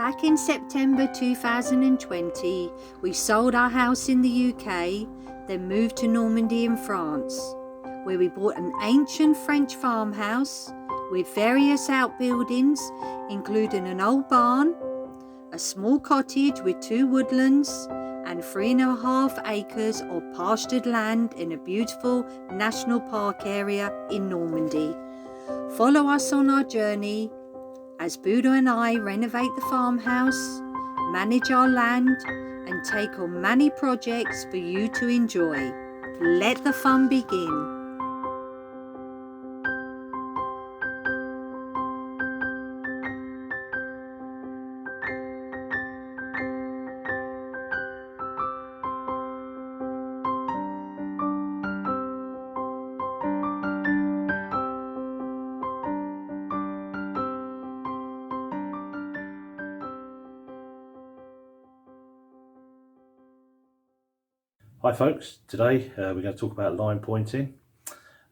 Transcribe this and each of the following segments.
Back in September 2020, we sold our house in the UK, then moved to Normandy in France, where we bought an ancient French farmhouse with various outbuildings, including an old barn, a small cottage with 2 woodlands, and 3.5 acres of pastured land in a beautiful national park area in Normandy. Follow us on our journey as Buddha and I renovate the farmhouse, manage our land, and take on many projects for you to enjoy. Let the fun begin. Hi folks, today we're going to talk about line pointing,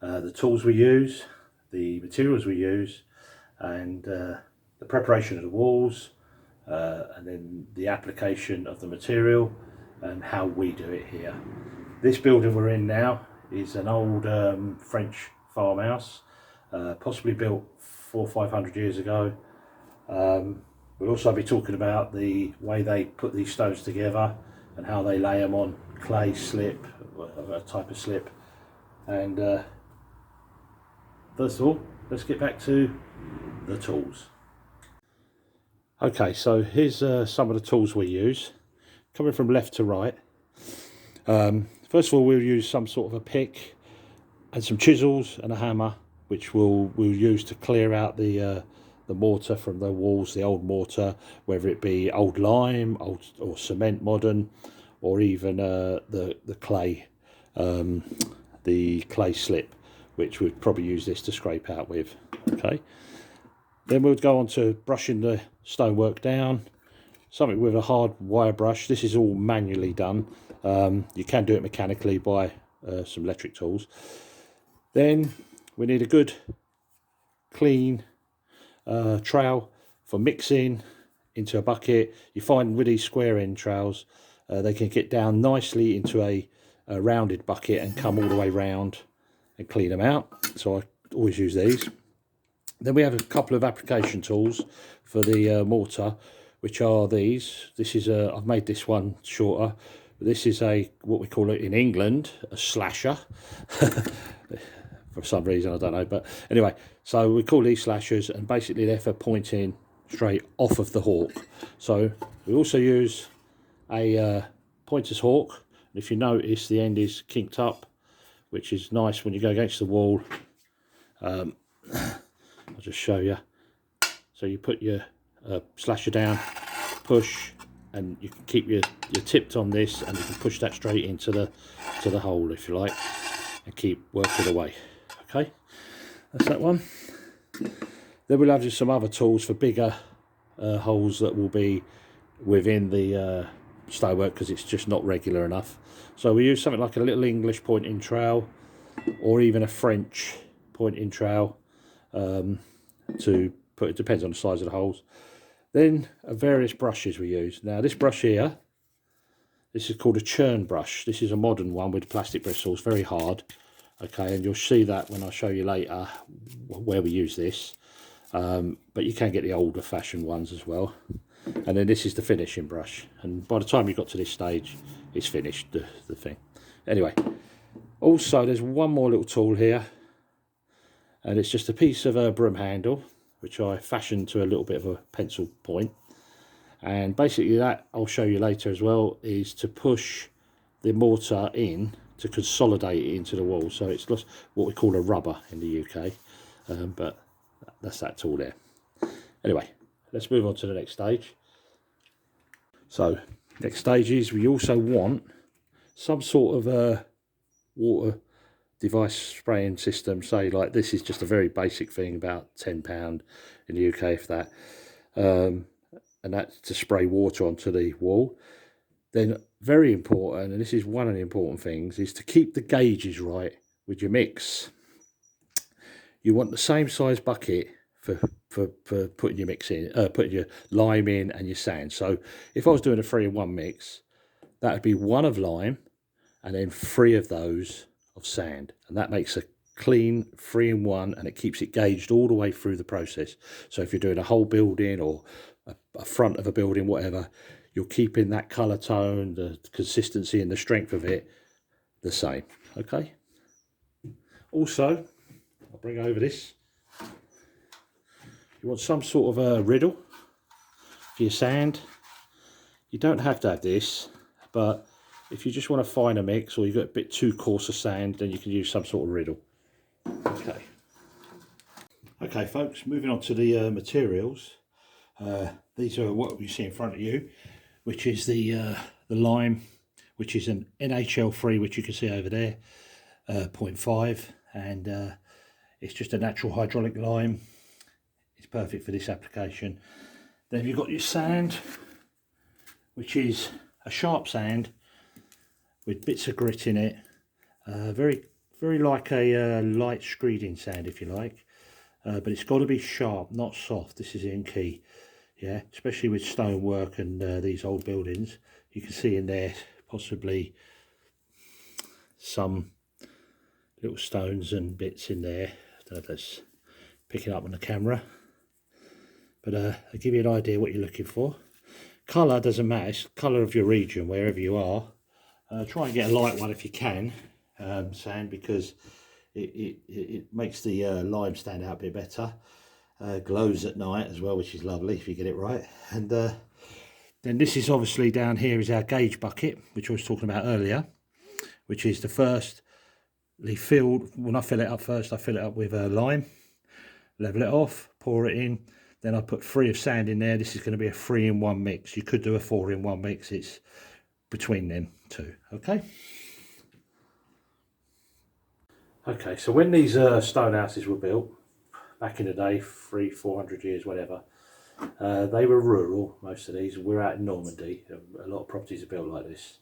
the tools we use, the materials we use, and the preparation of the walls, and then the application of the material and how we do it here. This building we're in now is an old French farmhouse, possibly built 400 or 500 years ago. We'll also be talking about the way they put these stones together and how they lay them on clay slip, a type of slip. And first of all, let's get back to the tools. Okay, so here's some of the tools we use, coming from left to right. First of all, we'll use some sort of a pick and some chisels and a hammer, which we'll use to clear out the mortar from the walls, the old mortar, whether it be old lime, old or cement modern, or even the clay slip, which we'd probably use this to scrape out with. Okay, then we'll go on to brushing the stonework down, something with a hard wire brush. This is all manually done. You can do it mechanically by some electric tools. Then we need a good clean trowel for mixing into a bucket. You find with these square end trowels, they can get down nicely into a rounded bucket and come all the way round and clean them out. So I always use these. Then we have a couple of application tools for the mortar, which are these. This is I've made this one shorter. This is what we call it in England, a slasher. For some reason, I don't know, but anyway, so we call these slashers, and basically they're for pointing straight off of the hawk. So we also use a pointer's hawk, and if you notice, the end is kinked up, which is nice when you go against the wall. I'll just show you. So you put your slasher down, push, and you can keep your tipped on this, and you can push that straight into the hole if you like, and keep working away. Okay, that's that one. Then we'll have just some other tools for bigger holes that will be within the stonework, because it's just not regular enough. So we use something like a little English pointing trowel, or even a French pointing trowel to put. It depends on the size of the holes. Then various brushes we use. Now this brush here, this is called a churn brush. This is a modern one with plastic bristles, very hard. Okay, and you'll see that when I show you later where we use this. But you can get the older fashioned ones as well. And then this is the finishing brush, and by the time you got to this stage, it's finished, the thing. Anyway, also there's one more little tool here, and it's just a piece of a broom handle, which I fashioned to a little bit of a pencil point. And basically that, I'll show you later as well, is to push the mortar in to consolidate it into the wall. So it's what we call a rubber in the UK, but that's that tool there. Anyway, let's move on to the next stage. So next stage is we also want some sort of a water device spraying system. Say like this is just a very basic thing, about £10 in the UK if that, and that's to spray water onto the wall. Then very important, and this is one of the important things, is to keep the gauges right with your mix. You want the same size bucket for putting your mix in, putting your lime in and your sand. So if I was doing a 3-in-1 mix, that would be 1 of lime and then 3 of those of sand, and that makes a clean 3-in-1, and it keeps it gauged all the way through the process. So if you're doing a whole building or a front of a building, whatever, you're keeping that colour tone, the consistency and the strength of it the same. Okay. Also, I'll bring over this. You want some sort of a riddle for your sand. You don't have to have this, but if you just want to fine a mix, or you've got a bit too coarse of sand, then you can use some sort of riddle. Okay folks, moving on to the materials. These are what you see in front of you, which is the lime, which is an NHL3, which you can see over there, 0.5, and it's just a natural hydraulic lime. It's perfect for this application. Then you've got your sand, which is a sharp sand with bits of grit in it, very like a light screeding sand, if you like, but it's got to be sharp, not soft. This is in key, yeah, especially with stonework and these old buildings. You can see in there possibly some little stones and bits in there. I don't know if that's picking up on the camera, but I'll give you an idea what you're looking for. Colour doesn't matter, it's the colour of your region, wherever you are. Try and get a light one if you can, sand, because it makes the lime stand out a bit better. Glows at night as well, which is lovely if you get it right. And then this is obviously down here is our gauge bucket, which I was talking about earlier, which is the first filled. When I fill it up first, I fill it up with lime, level it off, pour it in, then I put 3 of sand in there. This is going to be a 3-in-1 mix. You could do a 4-in-1 mix. It's between them two. Okay. Okay, so when these stone houses were built back in the day, 300-400 years, whatever, they were rural. Most of these. We're out in Normandy. A lot of properties are built like this.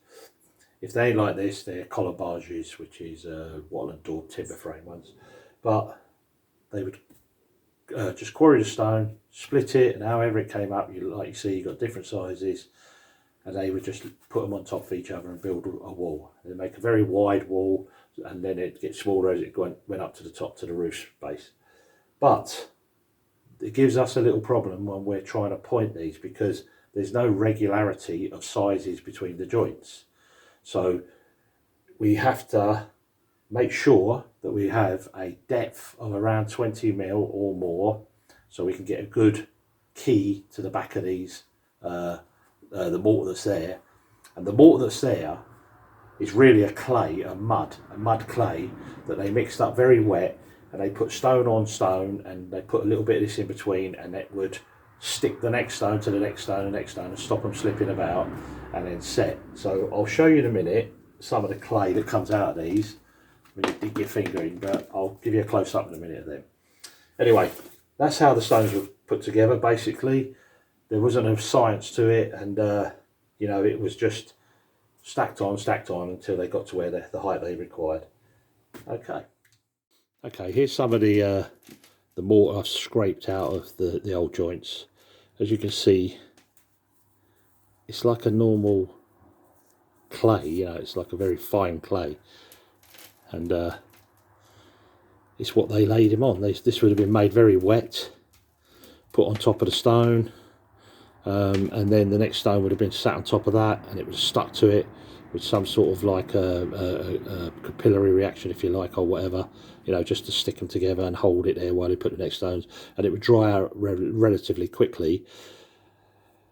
If they ain't like this, they're collar barges, which is wattle and daub timber frame ones. But they would just quarry the stone, split it, and however it came up, like you see, you got different sizes. And they would just put them on top of each other and build a wall. They make a very wide wall, and then it gets smaller as it went up to the top, to the roof base. But it gives us a little problem when we're trying to point these, because there's no regularity of sizes between the joints. So we have to make sure that we have a depth of around 20 mil or more, so we can get a good key to the back of these, the mortar that's there. And the mortar that's there is really a clay, a mud clay that they mixed up very wet, and they put stone on stone, and they put a little bit of this in between, and it would stick the next stone to the next stone and next stone and stop them slipping about, and then set. So I'll show you in a minute some of the clay that comes out of these when you dig your finger in, but I'll give you a close up in a minute of them. Anyway, that's how the stones were put together. Basically, there wasn't a science to it, and you know, it was just stacked on until they got to where the height they required. Okay, here's some of the mortar I've scraped out of the old joints. As you can see, it's like a normal clay, you know, it's like a very fine clay, and it's what they laid him on. This would have been made very wet, put on top of the stone, and then the next stone would have been sat on top of that, and it was stuck to it with some sort of like a capillary reaction, if you like, or whatever, you know, just to stick them together and hold it there while they put the next stones, and it would dry out relatively quickly.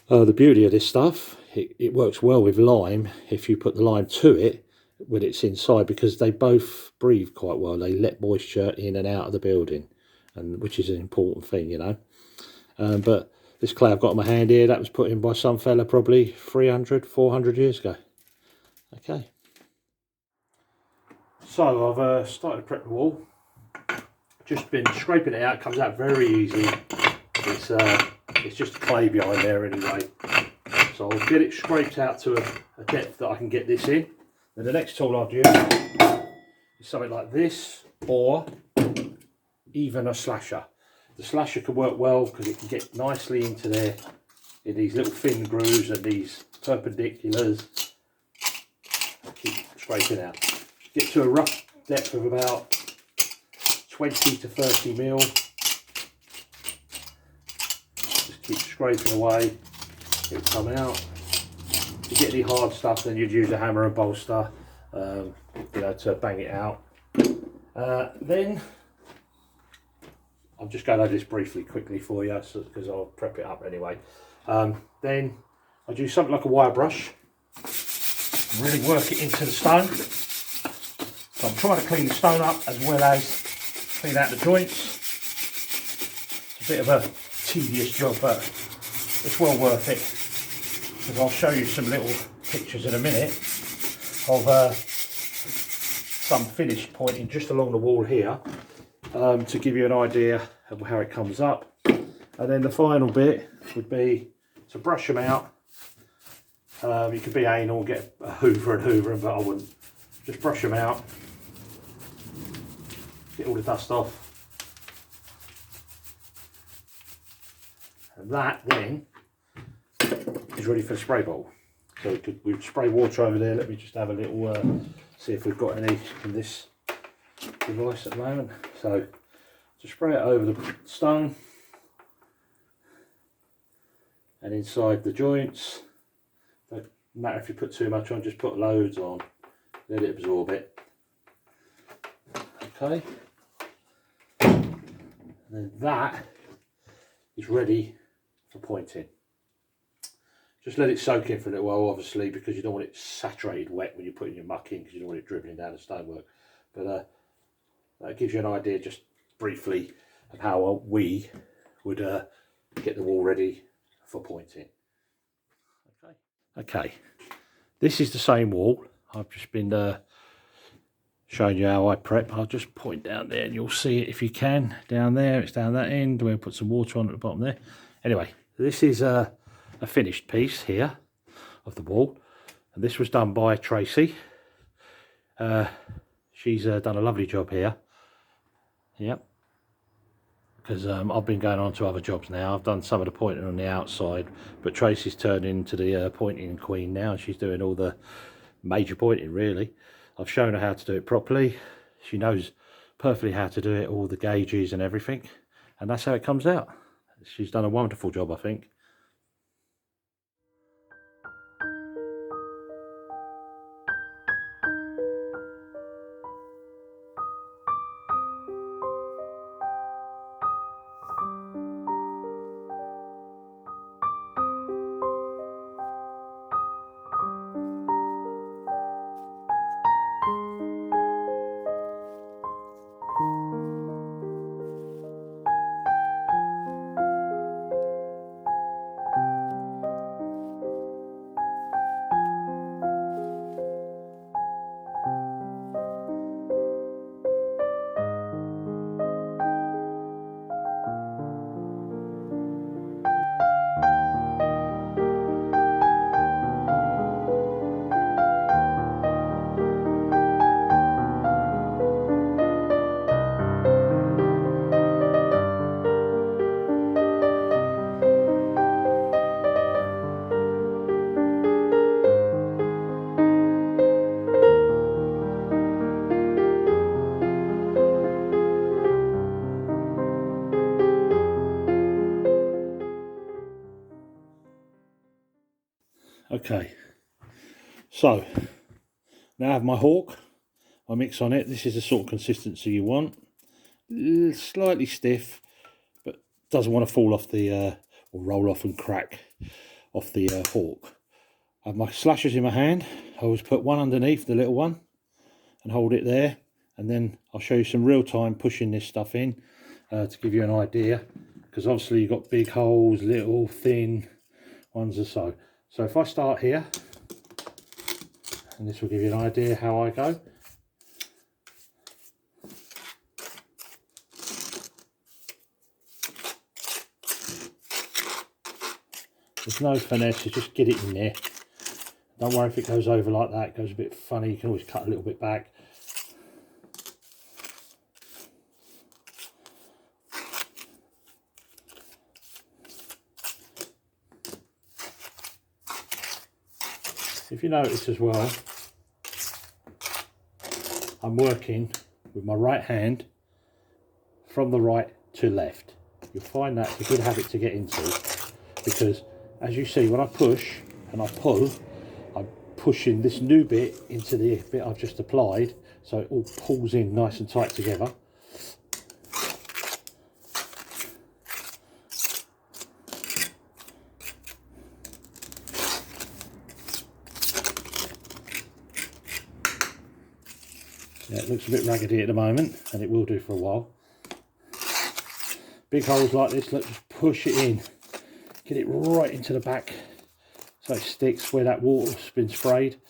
The beauty of this stuff, it works well with lime if you put the lime to it when it's inside, because they both breathe quite well. They let moisture in and out of the building, and which is an important thing, you know. But this clay I've got in my hand here, that was put in by some fella probably 300-400 years ago. Okay, so I've started to prep the wall. Just been scraping it out. It comes out very easy. It's just clay behind there anyway, so I'll get it scraped out to a depth that I can get this in. Then the next tool I'll use is something like this, or even a slasher. The slasher can work well because it can get nicely into there in these little thin grooves and these perpendiculars. Keep scraping out. Get to a rough depth of about 20 to 30 mil. Just keep scraping away. It'll come out. If you get any hard stuff, then you'd use a hammer and bolster, you know, to bang it out. Then I'm just going over this quickly for you, because I'll prep it up anyway. Then I'd use something like a wire brush, really work it into the stone. So I'm trying to clean the stone up as well as clean out the joints. It's a bit of a tedious job, but it's well worth it, because I'll show you some little pictures in a minute of some finished pointing just along the wall here, to give you an idea of how it comes up. And then the final bit would be to brush them out. You could be anal, get a hoover and hoover them, but I wouldn't. Just brush them out, get all the dust off. And that then is ready for the spray bottle. So we'd spray water over there. Let me just have a little, see if we've got any in this device at the moment. So to spray it over the stone and inside the joints. Don't matter if you put too much on, just put loads on, let it absorb it. Okay, and then that is ready for pointing. Just let it soak in for a little while, obviously, because you don't want it saturated wet when you're putting your muck in, because you don't want it dribbling down the stonework. But that gives you an idea, just briefly, of how we would get the wall ready for pointing. Okay, this is the same wall. I've just been showing you how I prep. I'll just point down there and you'll see it if you can. Down there, it's down that end. We'll put some water on at the bottom there. Anyway, this is a finished piece here of the wall, and this was done by Tracy. She's done a lovely job here. Yep. Because I've been going on to other jobs now. I've done some of the pointing on the outside, but Tracy's turned into the pointing queen now. She's doing all the major pointing, really. I've shown her how to do it properly. She knows perfectly how to do it, all the gauges and everything, and that's how it comes out. She's done a wonderful job, I think. Okay, so now I have my hawk, my mix on it. This is the sort of consistency you want. Slightly stiff, but doesn't want to fall off the, or roll off and crack off the hawk. I have my slashers in my hand. I always put one underneath the little one and hold it there. And then I'll show you some real time pushing this stuff in to give you an idea. Because obviously you've got big holes, little, thin ones or so. So if I start here, and this will give you an idea how I go. There's no finesse, you just get it in there. Don't worry if it goes over like that, it goes a bit funny, you can always cut a little bit back. if you notice as well, I'm working with my right hand from the right to left. You'll find that's a good habit to get into, because as you see, when I push and I pull, I'm pushing this new bit into the bit I've just applied, so it all pulls in nice and tight together. Yeah, it looks a bit raggedy at the moment, and it will do for a while. Big holes like this, let's just push it in. Get it right into the back so it sticks where that water's been sprayed.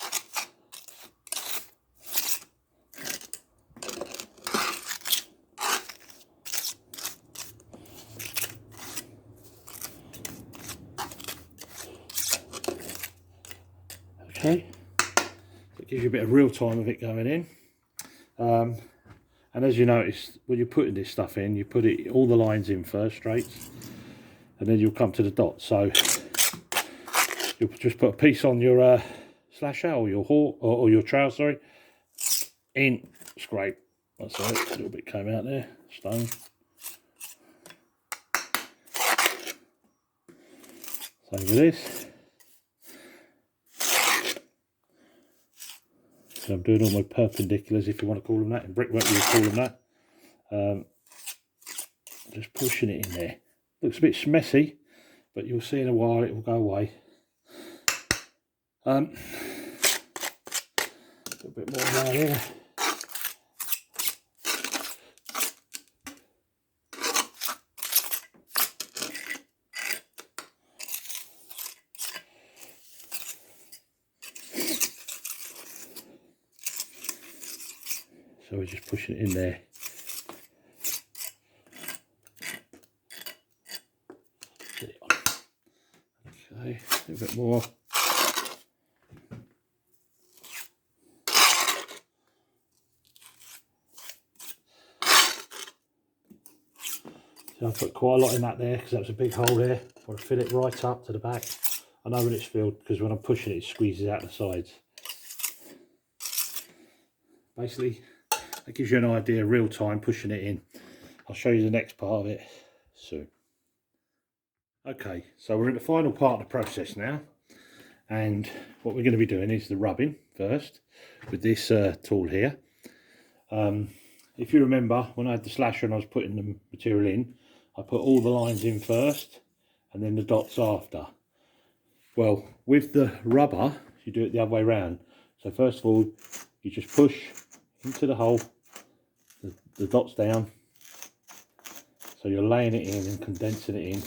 Okay, so it gives you a bit of real time of it going in. And as you notice, when you're putting this stuff in, you put it all the lines in first, straight, and then you'll come to the dot. So you'll just put a piece on your slasher or your haul or your trowel, sorry, in, scrape. That's it. A little bit came out there, stone. Same with this. So I'm doing all my perpendiculars, if you want to call them that. In brickwork, you call them that. Just pushing it in there. Looks a bit messy, but you'll see in a while it will go away. A little bit more down here. So we're just pushing it in there. Okay, a little bit more. So I put quite a lot in that there because that was a big hole there. I want to fill it right up to the back. I know when it's filled because when I'm pushing it, it squeezes out the sides. Basically, that gives you an idea real time pushing it in. I'll show you the next part of it soon. Okay, so we're in the final part of the process now, and what we're going to be doing is the rubbing first with this tool here. If you remember, when I had the slasher and I was putting the material in, I put all the lines in first and then the dots after. Well, with the rubber, you do it the other way around. So first of all, you just push into the hole, the dots down, so you're laying it in and condensing it in.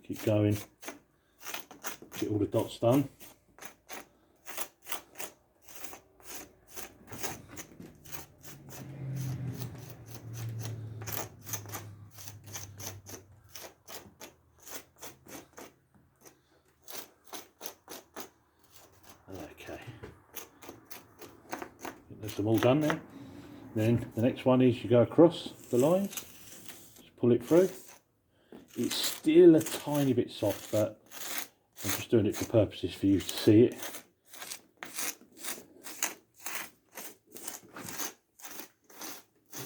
Keep going, get all the dots done. Okay, there's them all done there. Then the next one is you go across the lines, just pull it through. It's still a tiny bit soft, but I'm just doing it for purposes for you to see it.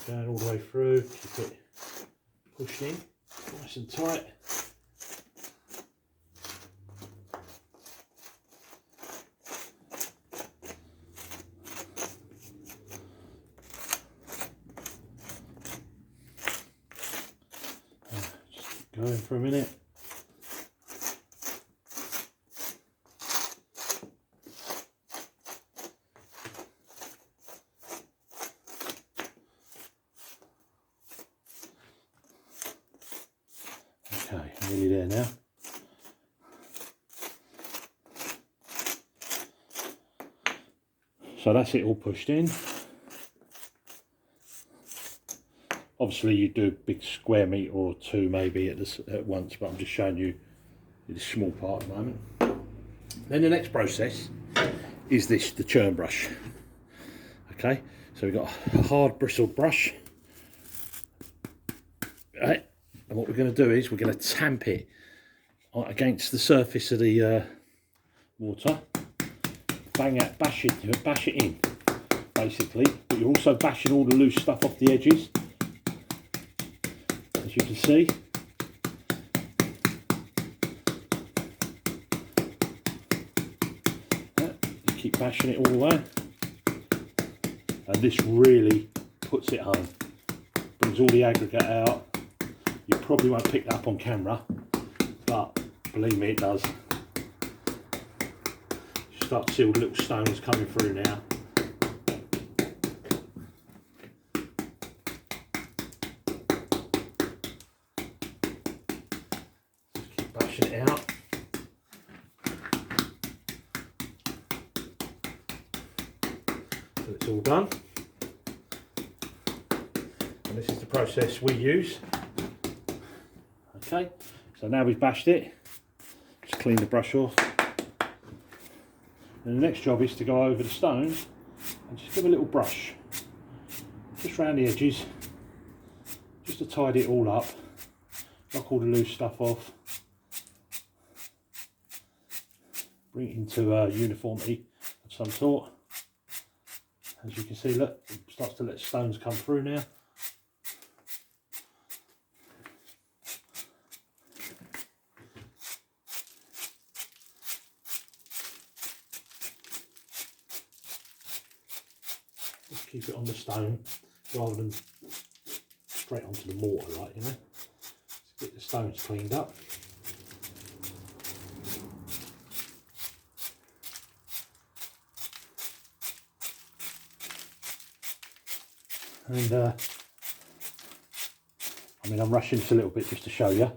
Going all the way through, keep it pushed in, nice and tight. Going for a minute. Okay, nearly there now. So that's it all pushed in. Obviously you do a big square metre or two maybe at once, but I'm just showing you this small part at the moment. Then the next process is this, the churn brush. Okay, so we've got a hard bristled brush. Right, And what we're going to do is we're going to tamp it against the surface of the water. Bash it in, basically. But you're also bashing all the loose stuff off the edges, as you can see. Keep bashing it all the way, and this really puts it home. Brings all the aggregate out. You probably won't pick that up on camera, but believe me, it does. You start to see all the little stones coming through now. Just keep bashing it out. It's all done, and this is the process we use. Okay, so now we've bashed it, just clean the brush off, and the next job is to go over the stones and just give a little brush just around the edges, just to tidy it all up, knock all the loose stuff off, bring it into uniformity of some sort. As you can see, look, it starts to let stones come through now. Just keep it on the stone rather than straight onto the mortar, like, you know. Let's get the stones cleaned up. And I mean, I'm rushing this a little bit just to show you.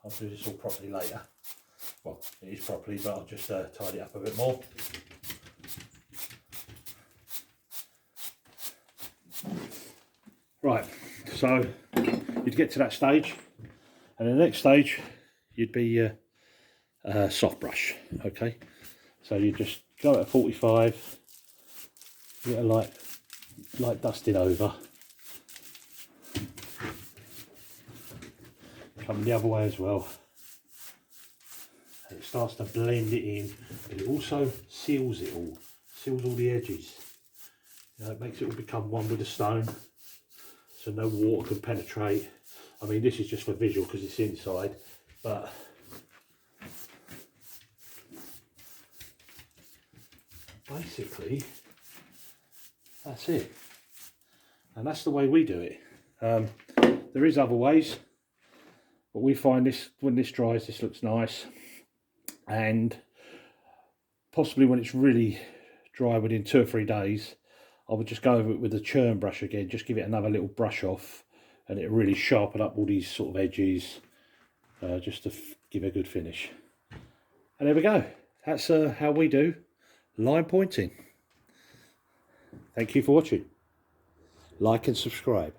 I'll do this all properly later. Well, it is properly, but I'll just tidy it up a bit more. Right, so you'd get to that stage, and the next stage you'd be soft brush. Okay, so you just go at 45, get a light dusting over, come the other way as well, and it starts to blend it in, but it also seals all the edges. You know, it makes it all become one with the stone, so no water can penetrate. I mean, this is just for visual because it's inside, but basically that's it, and that's the way we do it. There is other ways, but we find this, when this dries, this looks nice, and possibly when it's really dry within 2 or 3 days, I would just go over it with a churn brush again, just give it another little brush off, and it really sharpen up all these sort of edges, just to give a good finish. And there we go. That's how we do line pointing. Thank you for watching. Like and subscribe.